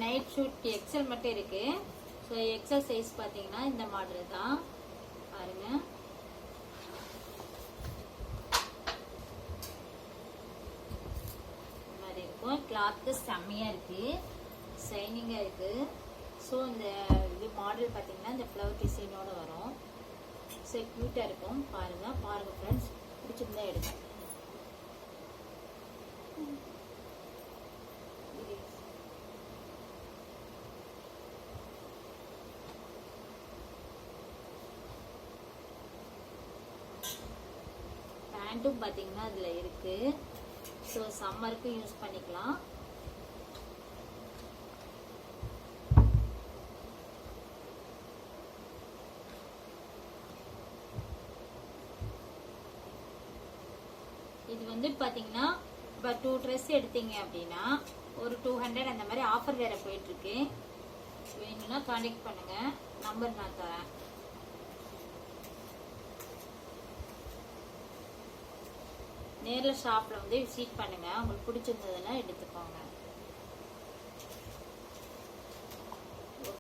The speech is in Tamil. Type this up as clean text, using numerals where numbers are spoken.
நைட் ஷூட் எக்ஸல் மட்டும் இருக்கு. ஸோ எக்ஸல் சைஸ் பார்த்தீங்கன்னா இந்த மாடல் தான் பாருங்க. இந்த மாதிரி இருக்கும். கிளாத்து செம்மையா இருக்கு, ஷைனிங்கா இருக்கு. ஸோ இந்த இது மாடல் பார்த்தீங்கன்னா இந்த ஃப்ளவர் டிசைனோட வரும். ஸோ க்யூட்டா இருக்கும். பாருங்க பாருங்க ஃப்ரெண்ட்ஸ், பிடிச்சிருந்தா எடுங்க. பேண்ட்டும் பார்த்தீங்கன்னா அதுல இருக்கு. ஸோ சம்மருக்கு யூஸ் பண்ணிக்கலாம். இது வந்து பாத்தீங்கன்னா இப்போ 2 ட்ரெஸ் எடுத்தீங்க அப்படின்னா ஒரு 200 அந்த மாதிரி ஆஃபர் வேற போயிட்டு இருக்கு. வேணும்னா கான்டாக்ட் பண்ணுங்க, நம்பர் நான் தரேன். நேரில் ஷாப்ல வந்து விசிட் பண்ணுங்க, உங்களுக்கு பிடிச்சிருந்ததுன்னா எடுத்துக்கோங்க.